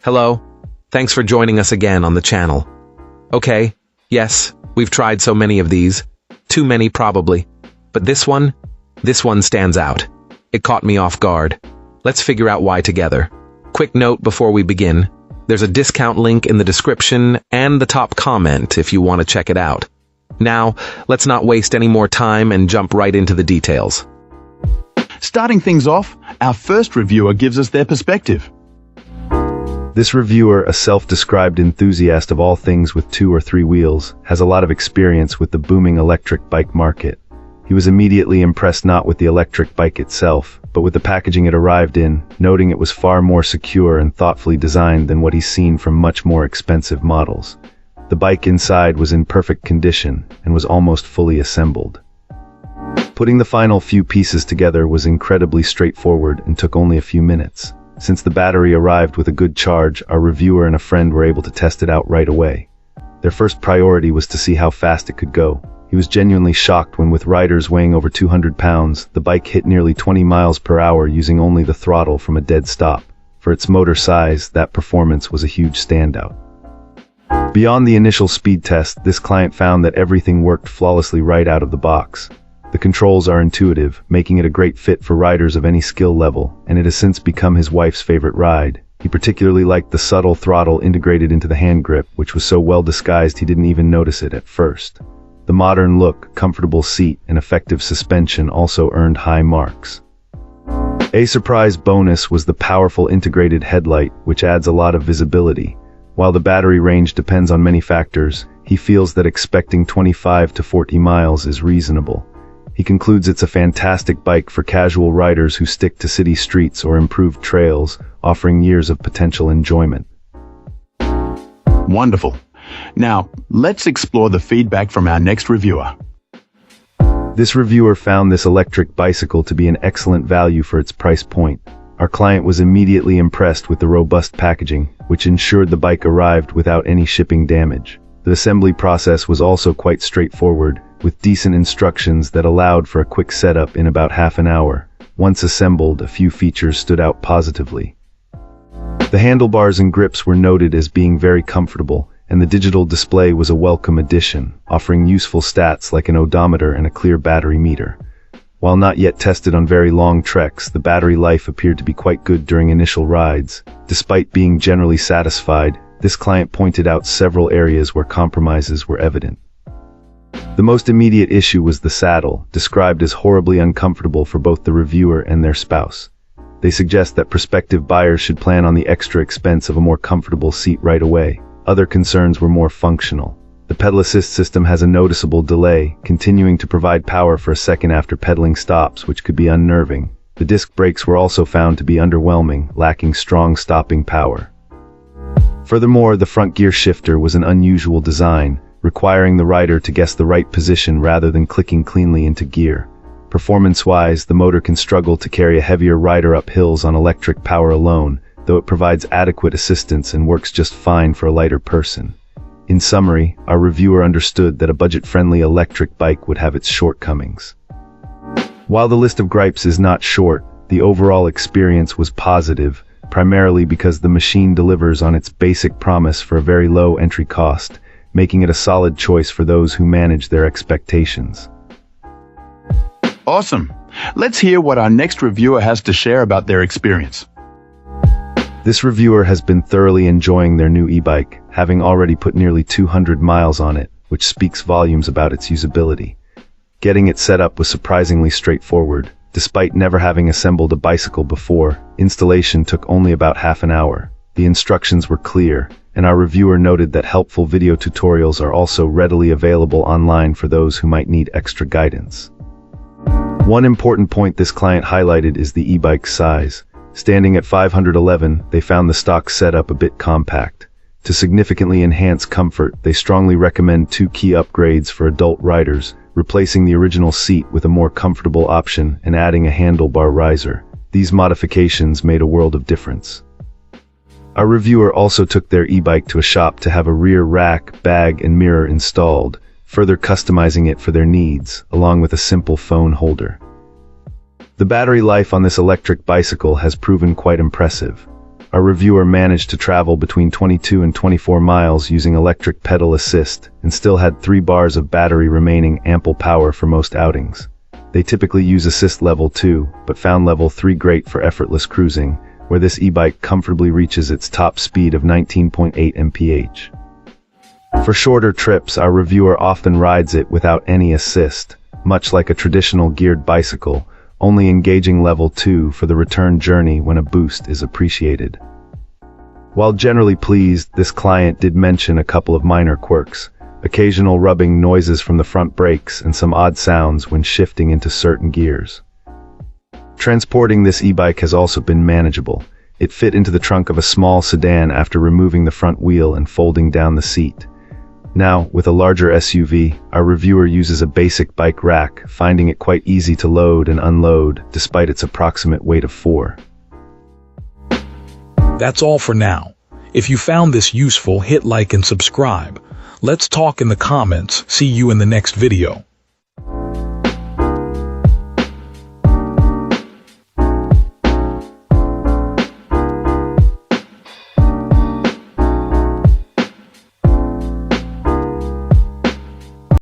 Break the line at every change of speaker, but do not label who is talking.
Hello. Thanks for joining us again on the channel. Okay, yes, we've tried so many of these. Too many probably. But this one stands out. It caught me off guard. Let's figure out why together. Quick note before we begin. There's a discount link in the description and the top comment if you want to check it out. Now, let's not waste any more time and jump right into the details.
Starting things off, our first reviewer gives us their perspective.
This reviewer, a self-described enthusiast of all things with 2 or 3 wheels, has a lot of experience with the booming electric bike market. He was immediately impressed not with the electric bike itself, but with the packaging it arrived in, noting it was far more secure and thoughtfully designed than what he's seen from much more expensive models. The bike inside was in perfect condition and was almost fully assembled. Putting the final few pieces together was incredibly straightforward and took only a few minutes. Since the battery arrived with a good charge, our reviewer and a friend were able to test it out right away. Their first priority was to see how fast it could go. He was genuinely shocked when, with riders weighing over 200 pounds, the bike hit nearly 20 miles per hour using only the throttle from a dead stop. For its motor size, that performance was a huge standout. Beyond the initial speed test, this client found that everything worked flawlessly right out of the box. The controls are intuitive, making it a great fit for riders of any skill level, and it has since become his wife's favorite ride. He particularly liked the subtle throttle integrated into the hand grip, which was so well disguised he didn't even notice it at first. The modern look, comfortable seat, and effective suspension also earned high marks. A surprise bonus was the powerful integrated headlight, which adds a lot of visibility. While the battery range depends on many factors, he feels that expecting 25 to 40 miles is reasonable. He concludes it's a fantastic bike for casual riders who stick to city streets or improved trails, offering years of potential enjoyment.
Wonderful. Now, let's explore the feedback from our next reviewer.
This reviewer found this electric bicycle to be an excellent value for its price point. Our client was immediately impressed with the robust packaging, which ensured the bike arrived without any shipping damage. The assembly process was also quite straightforward, with decent instructions that allowed for a quick setup in about half an hour. Once assembled, a few features stood out positively. The handlebars and grips were noted as being very comfortable, and the digital display was a welcome addition, offering useful stats like an odometer and a clear battery meter. While not yet tested on very long treks, the battery life appeared to be quite good during initial rides. Despite being generally satisfied, this client pointed out several areas where compromises were evident. The most immediate issue was the saddle, described as horribly uncomfortable for both the reviewer and their spouse. They suggest that prospective buyers should plan on the extra expense of a more comfortable seat right away. Other concerns were more functional. The pedal assist system has a noticeable delay, continuing to provide power for a second after pedaling stops, which could be unnerving. The disc brakes were also found to be underwhelming, lacking strong stopping power. Furthermore, the front gear shifter was an unusual design, requiring the rider to guess the right position rather than clicking cleanly into gear. Performance-wise, the motor can struggle to carry a heavier rider up hills on electric power alone, though it provides adequate assistance and works just fine for a lighter person. In summary, our reviewer understood that a budget-friendly electric bike would have its shortcomings. While the list of gripes is not short, the overall experience was positive, primarily because the machine delivers on its basic promise for a very low entry cost, making it a solid choice for those who manage their expectations.
Awesome. Let's hear what our next reviewer has to share about their experience.
This reviewer has been thoroughly enjoying their new e-bike, having already put nearly 200 miles on it, which speaks volumes about its usability. Getting it set up was surprisingly straightforward. Despite never having assembled a bicycle before, installation took only about half an hour. The instructions were clear, and our reviewer noted that helpful video tutorials are also readily available online for those who might need extra guidance. One important point this client highlighted is the e-bike's size. Standing at 511, they found the stock setup a bit compact. To significantly enhance comfort, they strongly recommend 2 key upgrades for adult riders, replacing the original seat with a more comfortable option and adding a handlebar riser. These modifications made a world of difference. Our reviewer also took their e-bike to a shop to have a rear rack, bag, and mirror installed, further customizing it for their needs, along with a simple phone holder. The battery life on this electric bicycle has proven quite impressive. our reviewer managed to travel between 22 and 24 miles using electric pedal assist and still had 3 bars of battery remaining, ample power for most outings. They typically use assist level 2, but found level 3 great for effortless cruising, where this e-bike comfortably reaches its top speed of 19.8 mph. For shorter trips, our reviewer often rides it without any assist, much like a traditional geared bicycle, only engaging level 2 for the return journey when a boost is appreciated. While generally pleased, this client did mention a couple of minor quirks, occasional rubbing noises from the front brakes and some odd sounds when shifting into certain gears. Transporting this e-bike has also been manageable. It fit into the trunk of a small sedan after removing the front wheel and folding down the seat. Now, with a larger SUV, our reviewer uses a basic bike rack, finding it quite easy to load and unload, despite its approximate weight of 4.
That's all for now. If you found this useful, hit like and subscribe. Let's talk in the comments. See you in the next video.